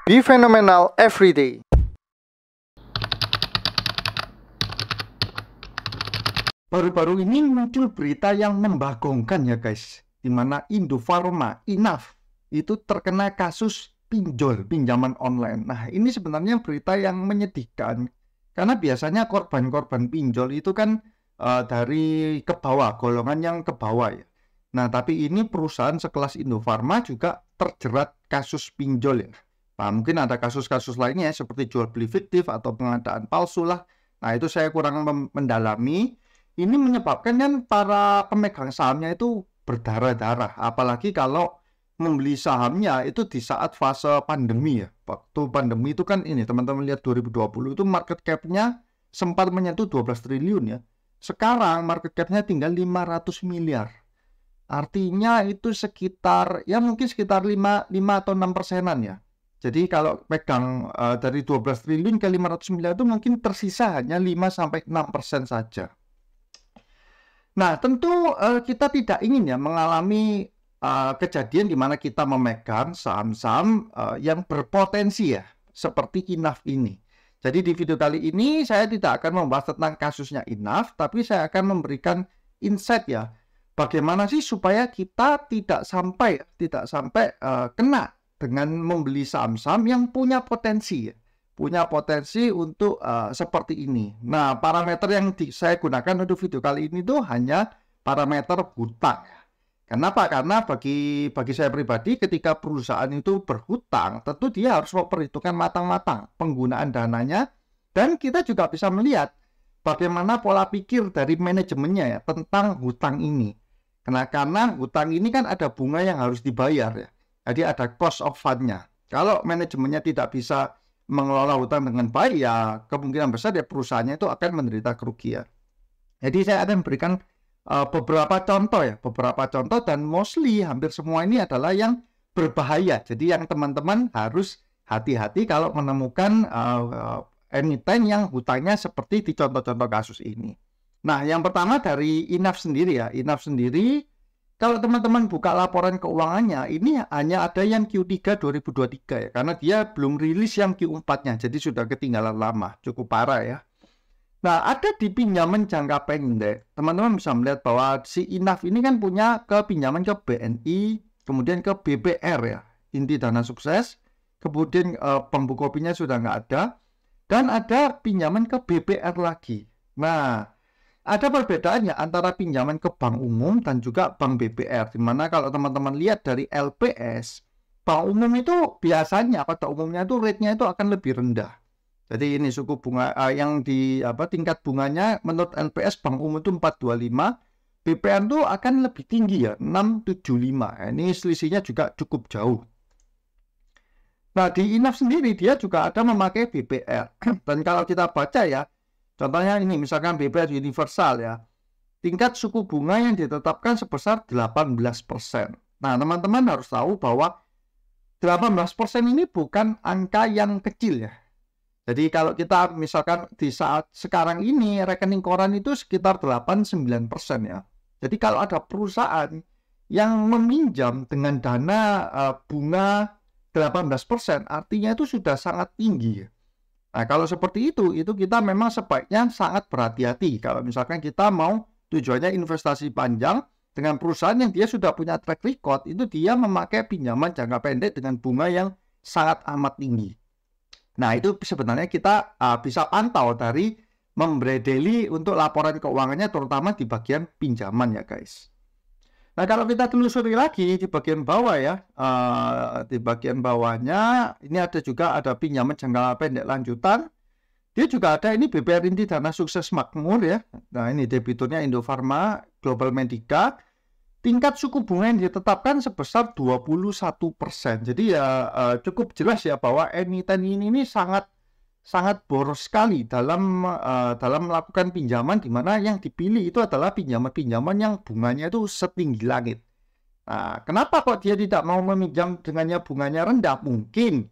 Be phenomenal every day. Baru-baru ini muncul berita yang membagongkan ya guys, di mana Indofarma, Inaf, itu terkena kasus pinjaman online. Nah, ini sebenarnya berita yang menyedihkan, karena biasanya korban-korban pinjol itu kan dari ke bawah, golongan yang ke bawah ya. Nah, tapi ini perusahaan sekelas Indofarma juga terjerat kasus pinjol ya. Nah, mungkin ada kasus-kasus lainnya seperti jual beli fiktif atau pengadaan palsu lah. Nah, itu saya kurang mendalami. Ini menyebabkan kan para pemegang sahamnya itu berdarah-darah. Apalagi kalau membeli sahamnya itu di saat fase pandemi ya. Waktu pandemi itu kan ini teman-teman lihat 2020 itu market cap-nya sempat menyentuh 12 triliun ya. Sekarang market cap-nya tinggal 500 miliar. Artinya itu sekitar ya mungkin sekitar 5 atau 6%-an ya. Jadi kalau pegang dari 12 triliun ke 500 miliar itu mungkin tersisa hanya 5-6% saja. Nah, tentu kita tidak ingin ya mengalami kejadian di mana kita memegang saham-saham yang berpotensi ya, seperti Inaf ini. Jadi di video kali ini saya tidak akan membahas tentang kasusnya Inaf, tapi saya akan memberikan insight ya, bagaimana sih supaya kita tidak sampai kena dengan membeli saham-saham yang punya potensi ya. Punya potensi untuk seperti ini. Nah, parameter yang saya gunakan untuk video kali ini tuh hanya parameter hutang. Kenapa? Karena bagi saya pribadi, ketika perusahaan itu berhutang, tentu dia harus memperhitungkan matang-matang penggunaan dananya, dan kita juga bisa melihat bagaimana pola pikir dari manajemennya ya tentang hutang ini. Karena hutang ini kan ada bunga yang harus dibayar ya. Jadi ada cost of fund-nya. Kalau manajemennya tidak bisa mengelola hutang dengan baik, ya kemungkinan besar ya perusahaannya itu akan menderita kerugian. Jadi saya akan memberikan beberapa contoh dan mostly hampir semua ini adalah yang berbahaya. Jadi yang teman-teman harus hati-hati kalau menemukan emiten yang hutangnya seperti di contoh-contoh kasus ini. Nah, yang pertama dari Inaf sendiri ya. Inaf sendiri, kalau teman-teman buka laporan keuangannya, ini hanya ada yang Q3 2023 ya, karena dia belum rilis yang Q4-nya, jadi sudah ketinggalan lama, cukup parah ya. Nah, ada di pinjaman jangka pendek, teman-teman bisa melihat bahwa si Inaf ini kan punya ke pinjaman ke BNI, kemudian ke BBR ya, Inti Dana Sukses, kemudian Bank Bukopinnya sudah nggak ada, dan ada pinjaman ke BBR lagi. Nah, ada perbedaannya antara pinjaman ke bank umum dan juga bank BBR, di mana kalau teman-teman lihat dari LPS, bank umum itu biasanya pada umumnya itu rate-nya itu akan lebih rendah. Jadi ini suku bunga yang di tingkat bunganya menurut LPS bank umum itu 4,25, BBR itu akan lebih tinggi ya, 6,75. Ini selisihnya juga cukup jauh. Nah, di Inaf sendiri dia juga ada memakai BBR. Dan kalau kita baca ya, contohnya ini misalkan BBR Universal ya, tingkat suku bunga yang ditetapkan sebesar 18%. Nah, teman-teman harus tahu bahwa 18% ini bukan angka yang kecil ya. Jadi kalau kita misalkan di saat sekarang ini rekening koran itu sekitar 8-9% ya. Jadi kalau ada perusahaan yang meminjam dengan dana bunga 18%, artinya itu sudah sangat tinggi ya. Nah, kalau seperti itu kita memang sebaiknya sangat berhati-hati. Kalau misalkan kita mau tujuannya investasi panjang dengan perusahaan yang dia sudah punya track record, itu dia memakai pinjaman jangka pendek dengan bunga yang sangat amat tinggi. Nah, itu sebenarnya kita bisa pantau dari membredeli untuk laporan keuangannya, terutama di bagian pinjaman ya guys. Nah, kalau kita telusuri lagi di bagian bawah ya, di bagian bawahnya ini ada pinjaman jangka pendek lanjutan. Dia juga ada ini BBR Inti Dana Sukses Makmur ya. Nah, ini debiturnya Indofarma, Global Medica. Tingkat suku bunga yang ditetapkan sebesar 21%. Jadi ya cukup jelas ya bahwa emiten ini sangat boros sekali dalam melakukan pinjaman, di mana yang dipilih itu adalah pinjaman-pinjaman yang bunganya itu setinggi langit. Nah, kenapa kok dia tidak mau meminjam dengannya bunganya rendah? Mungkin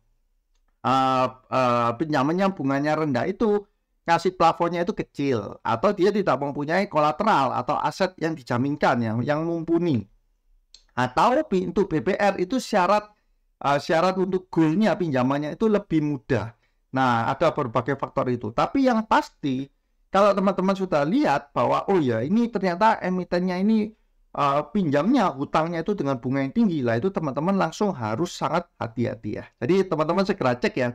pinjaman yang bunganya rendah itu ngasih plafonnya itu kecil, atau dia tidak mempunyai kolateral atau aset yang dijaminkan yang mumpuni. Atau untuk BBR itu syarat syarat untuk goalnya pinjamannya itu lebih mudah. Nah, ada berbagai faktor itu. Tapi yang pasti, kalau teman-teman sudah lihat bahwa, oh ya, ini ternyata emitennya ini pinjamnya, hutangnya itu dengan bunga yang tinggi, lah itu teman-teman langsung harus sangat hati-hati ya. Jadi teman-teman segera cek ya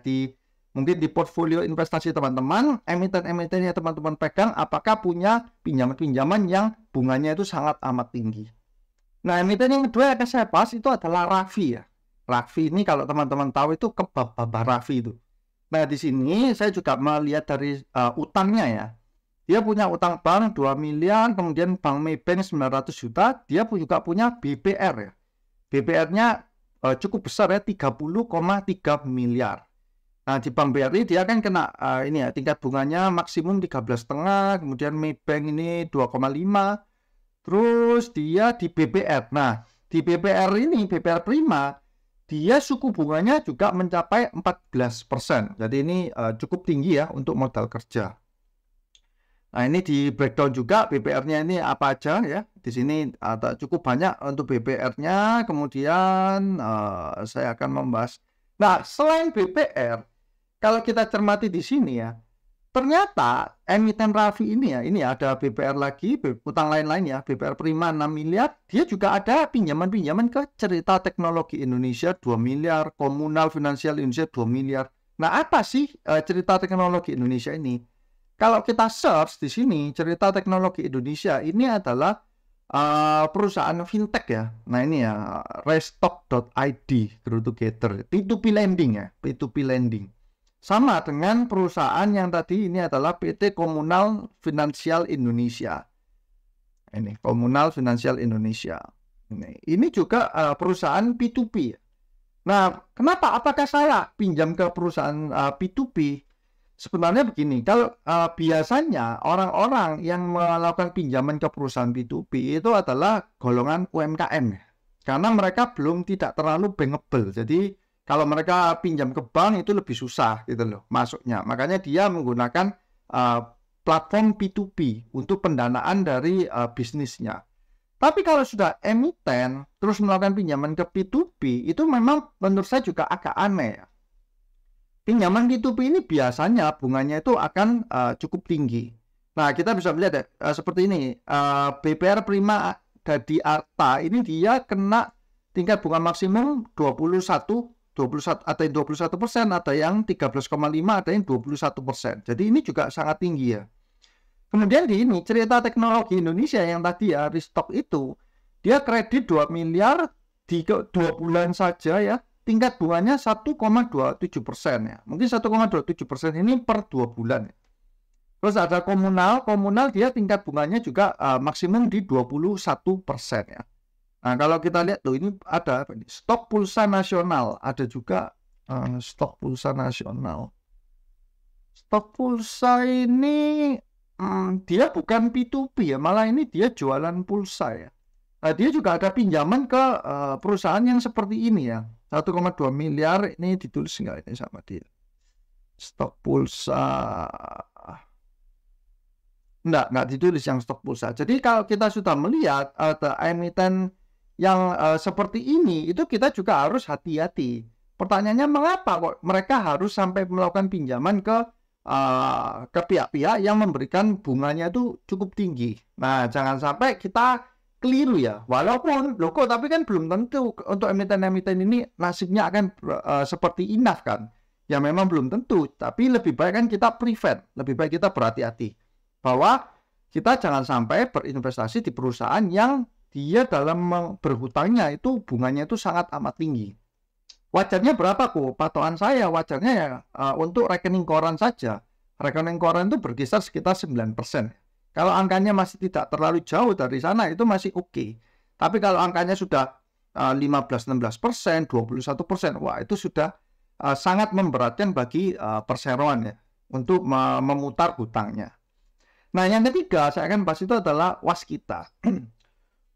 mungkin di portfolio investasi teman-teman, emiten-emiten yang teman-teman pegang, apakah punya pinjaman-pinjaman yang bunganya itu sangat amat tinggi. Nah, emiten yang kedua yang akan saya bahas itu adalah Raffi ya. Raffi ini kalau teman-teman tahu itu kebab Baba Raffi itu. Nah, di sini saya juga melihat dari utangnya ya. Dia punya utang bank 2 miliar, kemudian Bank Maybank 900 juta, dia juga punya BPR ya. BPR-nya cukup besar ya, 30,3 miliar. Nah, di Bank BRI dia kan kena ini ya, tingkat bunganya maksimum 13,5, kemudian Maybank ini 2,5. Terus dia di BPR. Nah, di BPR ini, BPR Prima, dia suku bunganya juga mencapai 14%. Jadi ini cukup tinggi ya untuk modal kerja. Nah, ini di breakdown juga BPR-nya ini apa aja ya. Di sini ada cukup banyak untuk BPR-nya. Kemudian saya akan membahas. Nah, selain BPR, kalau kita cermati di sini ya, ternyata emiten Raffi ini ya, ada BPR lagi, utang lain-lain ya, BPR Prima 6 miliar, dia juga ada pinjaman-pinjaman ke Cerita Teknologi Indonesia 2 miliar, Komunal Finansial Indonesia 2 miliar. Nah, apa sih Cerita Teknologi Indonesia ini? Kalau kita search di sini, Cerita Teknologi Indonesia ini adalah perusahaan fintech ya. Nah, ini ya, restock.id, Grow Together, P2P lending ya, P2P lending. Sama dengan perusahaan yang tadi ini adalah PT Komunal Finansial Indonesia. Ini Komunal Finansial Indonesia. Ini juga perusahaan P2P. Nah, kenapa? Apakah saya pinjam ke perusahaan P2P? Sebenarnya begini, kalau biasanya orang-orang yang melakukan pinjaman ke perusahaan P2P itu adalah golongan UMKM. Karena mereka belum tidak terlalu bankable. Jadi kalau mereka pinjam ke bank itu lebih susah gitu loh masuknya. Makanya dia menggunakan platform P2P untuk pendanaan dari bisnisnya. Tapi kalau sudah emiten terus melakukan pinjaman ke P2P itu memang menurut saya juga agak aneh ya. Pinjaman P2P ini biasanya bunganya itu akan cukup tinggi. Nah, kita bisa melihat seperti ini. BPR Prima Dadi Arta ini dia kena tingkat bunga maksimum 21, ada yang 21%, ada yang 13,5, ada yang 21%. Jadi ini juga sangat tinggi ya. Kemudian di ini Cerita Teknologi Indonesia yang tadi ya restock itu, dia kredit 2 miliar di 2 bulan saja ya, tingkat bunganya 1,27% ya. Mungkin 1,27% ini per 2 bulan. Terus ada komunal dia tingkat bunganya juga maksimum di 21% ya. Nah, kalau kita lihat tuh ini ada apa ini? Stok pulsa nasional, ada juga stok pulsa nasional. Stok pulsa ini dia bukan P2P ya, malah ini dia jualan pulsa ya. Nah, dia juga ada pinjaman ke perusahaan yang seperti ini ya. 1,2 miliar ini ditulis nggak ini sama dia? Stok pulsa. Nggak ditulis yang stok pulsa. Jadi kalau kita sudah melihat ada emiten yang seperti ini, itu kita juga harus hati-hati. Pertanyaannya mengapa kok mereka harus sampai melakukan pinjaman ke pihak-pihak yang memberikan bunganya itu cukup tinggi. Nah, jangan sampai kita keliru ya. Walaupun loh kok, tapi kan belum tentu untuk emiten-emiten ini nasibnya akan seperti Inaf kan. Ya memang belum tentu, tapi lebih baik kan kita prevent, lebih baik kita berhati-hati bahwa kita jangan sampai berinvestasi di perusahaan yang dia dalam berhutangnya itu bunganya itu sangat amat tinggi. Wajarnya berapa kok? Patokan saya wajarnya ya untuk rekening koran saja. Rekening koran itu berkisar sekitar 9%. Kalau angkanya masih tidak terlalu jauh dari sana itu masih oke. Tapi kalau angkanya sudah 15-16%, 21%, wah itu sudah sangat memberatkan bagi perseroan ya untuk memutar hutangnya. Nah, yang ketiga saya akan bahas itu adalah Waskita.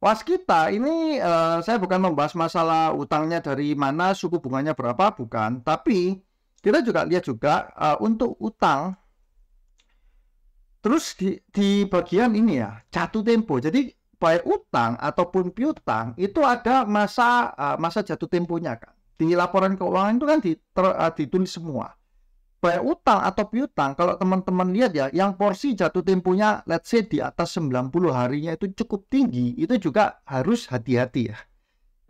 Waskita ini saya bukan membahas masalah utangnya dari mana, suku bunganya berapa, bukan. Tapi kita juga lihat juga untuk utang. Terus di bagian ini ya, jatuh tempo. Jadi baik utang ataupun piutang itu ada masa jatuh temponya kan. Di laporan keuangan itu kan ditulis semua. Baik utang atau piutang, kalau teman-teman lihat ya, yang porsi jatuh temponya let's say di atas 90 harinya itu cukup tinggi, itu juga harus hati-hati ya.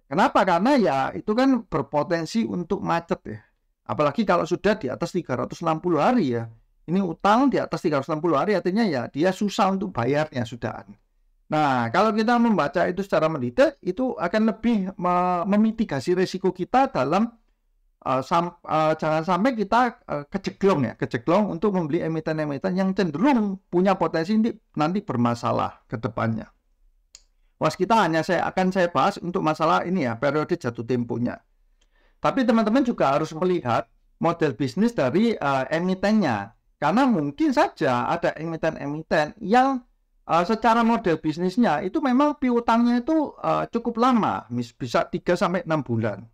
Kenapa? Karena ya itu kan berpotensi untuk macet ya. Apalagi kalau sudah di atas 360 hari ya. Ini utang di atas 360 hari artinya ya dia susah untuk bayarnya sudah. Nah, kalau kita membaca itu secara mendetail, itu akan lebih memitigasi risiko kita dalam jangan sampai kita kejeglong untuk membeli emiten-emiten yang cenderung punya potensi nanti bermasalah ke depannya. Kita akan saya bahas untuk masalah ini ya, periode jatuh temponya. Tapi teman-teman juga harus melihat model bisnis dari emitennya, karena mungkin saja ada emiten-emiten yang secara model bisnisnya itu memang piutangnya itu cukup lama, bisa 3-6 bulan.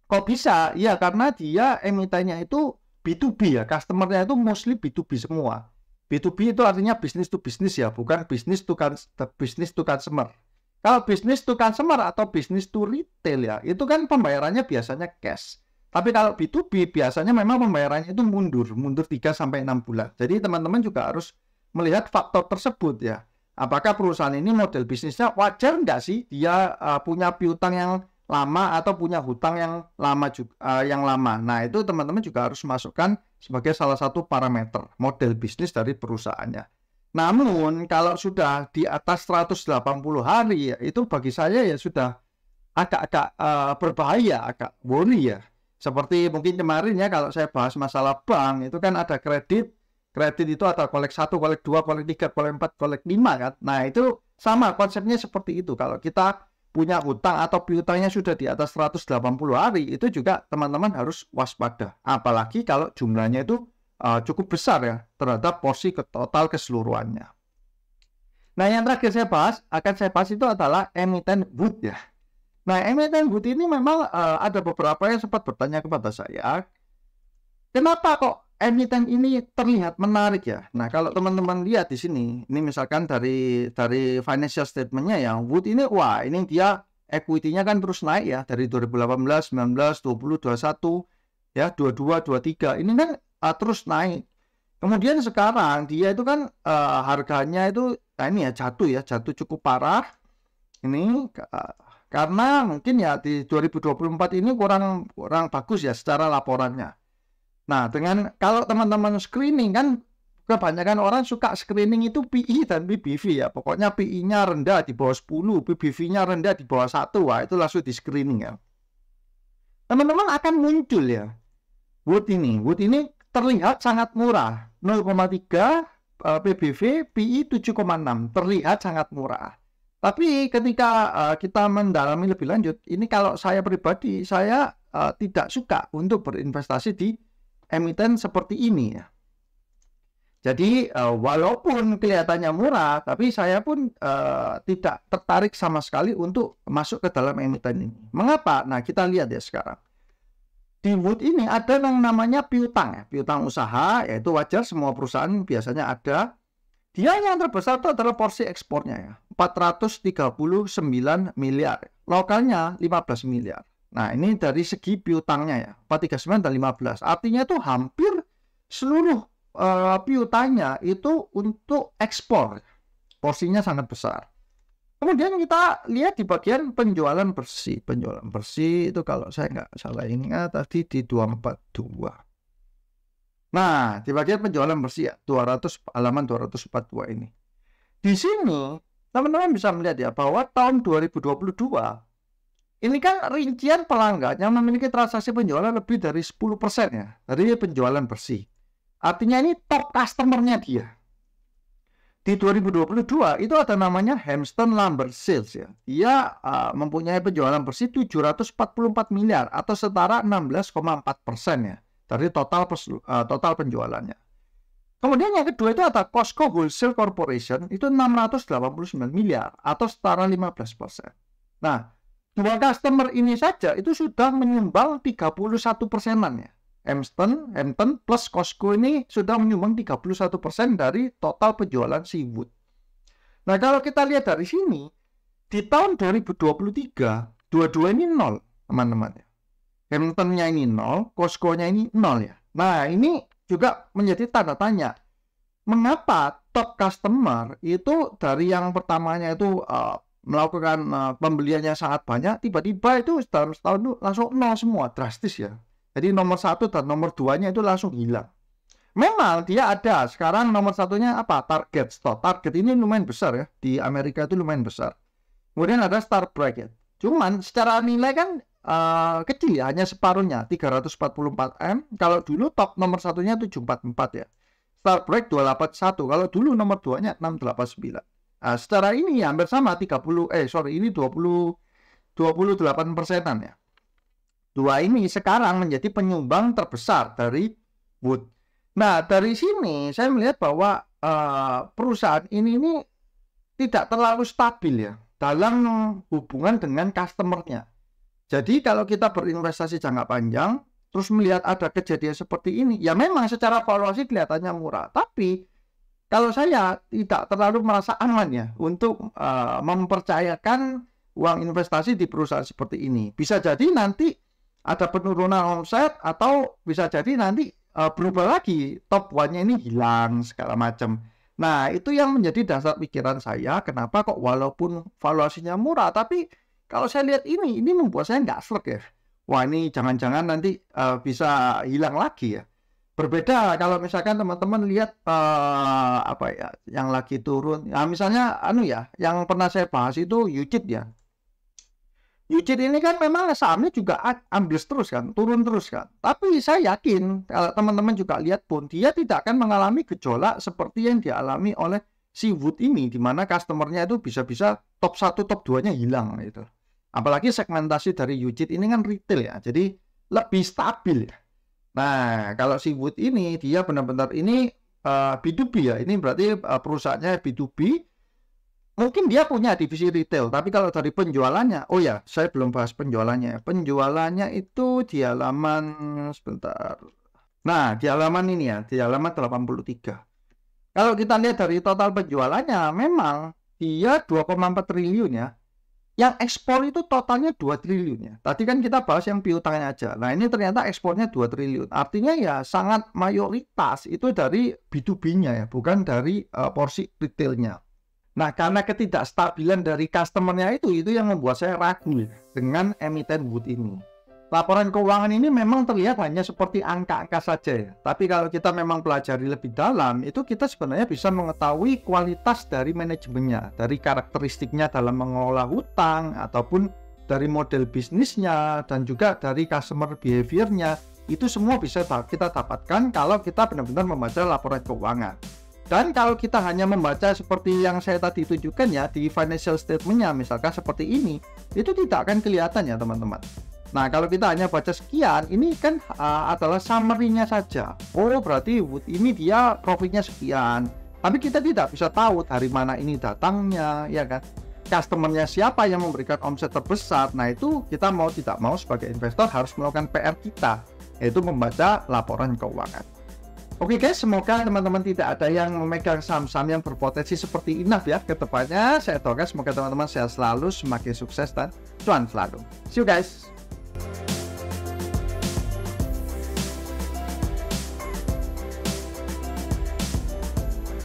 Kok bisa? Ya karena dia emitennya itu B2B ya, customernya itu mostly B2B semua. B2B itu artinya business to business ya, bukan business to customer. Kalau business to consumer atau business to retail ya, itu kan pembayarannya biasanya cash. Tapi kalau B2B biasanya memang pembayarannya itu mundur 3-6 bulan. Jadi teman-teman juga harus melihat faktor tersebut ya. Apakah perusahaan ini model bisnisnya wajar nggak sih dia punya piutang yang lama atau punya hutang yang lama Nah, itu teman-teman juga harus masukkan sebagai salah satu parameter model bisnis dari perusahaannya. Namun, kalau sudah di atas 180 hari ya, itu bagi saya ya sudah agak-agak berbahaya, agak worry ya. Seperti mungkin kemarin ya kalau saya bahas masalah bank, itu kan ada kredit itu ada kolek 1, kolek 2, kolek 3, kolek 4, kolek 5 kan. Nah, itu sama konsepnya seperti itu. Kalau kita punya hutang atau piutangnya sudah di atas 180 hari, itu juga teman-teman harus waspada. Apalagi kalau jumlahnya itu cukup besar ya terhadap porsi total keseluruhannya. Nah, yang terakhir akan saya bahas itu adalah emiten Wood ya. Nah, emiten Wood ini memang ada beberapa yang sempat bertanya kepada saya, kenapa kok emiten ini terlihat menarik ya? Nah, kalau teman-teman lihat di sini, ini misalkan dari financial statement-nya ya, Wood ini ini dia equity-nya kan terus naik ya dari 2018, 19, 20, 21 ya, 22, 23. Ini kan terus naik. Kemudian sekarang dia itu kan harganya itu ini ya jatuh cukup parah. Ini karena mungkin ya di 2024 ini kurang bagus ya secara laporannya. Nah, kalau teman-teman screening kan kebanyakan orang suka screening itu PI dan PBV ya. Pokoknya PI-nya rendah di bawah 10, PBV-nya rendah di bawah 1. Wah, itu langsung di screening ya. Teman-teman akan muncul ya. Wood ini terlihat sangat murah. 0,3 PBV, PI 7,6. Terlihat sangat murah. Tapi ketika kita mendalami lebih lanjut, ini kalau saya pribadi, saya tidak suka untuk berinvestasi di emiten seperti ini ya. Jadi walaupun kelihatannya murah, tapi saya pun tidak tertarik sama sekali untuk masuk ke dalam emiten ini. Mengapa? Nah, kita lihat ya sekarang. Di Wood ini ada yang namanya piutang ya, piutang usaha, yaitu wajar semua perusahaan biasanya ada. Dia yang terbesar itu adalah porsi ekspornya ya, 439 miliar. Lokalnya 15 miliar. Nah, ini dari segi piutangnya ya, 439 dan 15. Artinya itu hampir seluruh piutangnya itu untuk ekspor. Porsinya sangat besar. Kemudian kita lihat di bagian penjualan bersih. Penjualan bersih itu kalau saya nggak salah ingat tadi di 242. Nah, di bagian penjualan bersih ya, halaman 242 ini. Di sini, teman-teman bisa melihat ya, bahwa tahun 2022, ini kan rincian pelanggan yang memiliki transaksi penjualan lebih dari 10% ya, dari penjualan bersih. Artinya ini top customer-nya dia. Di 2022 itu ada namanya Hamston Lumber Sales ya. Dia mempunyai penjualan bersih 744 miliar atau setara 16,4% ya dari total penjualannya. Kemudian yang kedua itu ada Costco Wholesale Corporation, itu 689 miliar atau setara 15%. Nah, dua customer ini saja itu sudah menyumbang 31%-an ya. Hampton plus Costco ini sudah menyumbang 31% dari total penjualan Wood. Nah, kalau kita lihat dari sini, di tahun 2023, dua-dua ini nol, teman-teman. Hamiltonnya ini 0, Costco-nya ini 0 ya. Nah, ini juga menjadi tanda tanya. Mengapa top customer itu dari yang pertamanya itu melakukan pembeliannya sangat banyak, tiba-tiba itu dalam setahun itu langsung 0 semua, drastis ya. Jadi nomor 1 dan nomor 2-nya itu langsung hilang. Memang dia ada, sekarang nomor satunya apa? Target Stock. Target ini lumayan besar ya, di Amerika itu lumayan besar. Kemudian ada Starbucks ya. Cuman secara nilai kan kecil ya, hanya separuhnya, 344M. Kalau dulu top nomor satunya 744 ya. Starbucks 281, kalau dulu nomor 2-nya 689. Nah, secara ini ya hampir sama, ini 28%-an ya. Dua ini sekarang menjadi penyumbang terbesar dari Wood. Nah, dari sini saya melihat bahwa perusahaan ini tidak terlalu stabil ya dalam hubungan dengan customer-nya. Jadi kalau kita berinvestasi jangka panjang, terus melihat ada kejadian seperti ini, ya memang secara valuasi kelihatannya murah. Tapi kalau saya tidak terlalu merasa aman ya untuk mempercayakan uang investasi di perusahaan seperti ini. Bisa jadi nanti ada penurunan omset, atau bisa jadi nanti berubah lagi, top one-nya ini hilang segala macam. Nah, itu yang menjadi dasar pikiran saya, kenapa kok walaupun valuasinya murah, tapi kalau saya lihat ini membuat saya nggak sreg ya. Wah, ini jangan-jangan nanti bisa hilang lagi ya. Berbeda kalau misalkan teman-teman lihat apa ya, yang lagi turun. Nah, misalnya yang pernah saya bahas itu UCIT ya. UCIT ini kan memang sahamnya juga ambles terus kan, turun terus kan. Tapi saya yakin kalau teman-teman juga lihat pun, dia tidak akan mengalami gejolak seperti yang dialami oleh si Wood ini, di mana customernya itu bisa-bisa top 1, top 2-nya hilang gitu. Apalagi segmentasi dari UCIT ini kan retail ya, jadi lebih stabil ya. Nah, kalau si Wood ini dia benar-benar ini B2B ya, ini berarti perusahaannya B2B. Mungkin dia punya divisi retail, tapi kalau dari penjualannya, oh ya, saya belum bahas penjualannya. Penjualannya itu di halaman, sebentar. Nah, di halaman ini ya, di halaman 83. Kalau kita lihat dari total penjualannya, memang dia 2,4 triliun ya. Yang ekspor itu totalnya 2 triliun ya. Tadi kan kita bahas yang piutangnya aja. Nah, ini ternyata ekspornya 2 triliun. Artinya ya sangat mayoritas itu dari B2B-nya ya, bukan dari porsi retailnya. Nah, karena ketidakstabilan dari customer-nya itu yang membuat saya ragu dengan emiten Wood ini. Laporan keuangan ini memang terlihat hanya seperti angka-angka saja ya. Tapi kalau kita memang pelajari lebih dalam, itu kita sebenarnya bisa mengetahui kualitas dari manajemennya, dari karakteristiknya dalam mengelola hutang, ataupun dari model bisnisnya, dan juga dari customer behavior-nya. Itu semua bisa kita dapatkan kalau kita benar-benar membaca laporan keuangan. Dan kalau kita hanya membaca seperti yang saya tadi tunjukkan ya di financial statement-nya, misalkan seperti ini, itu tidak akan kelihatan ya teman-teman. Nah, kalau kita hanya baca sekian, ini kan adalah summary-nya saja. Oh, berarti Wood ini dia profitnya sekian. Tapi kita tidak bisa tahu dari mana ini datangnya, ya kan? Customer-nya siapa yang memberikan omset terbesar. Nah, itu kita mau tidak mau sebagai investor harus melakukan PR kita, yaitu membaca laporan keuangan. Oke guys, semoga teman-teman tidak ada yang memegang saham-saham yang berpotensi seperti Inaf ya ke depannya. Saya doakan semoga teman-teman sehat selalu, semakin sukses dan cuan selalu. See you guys.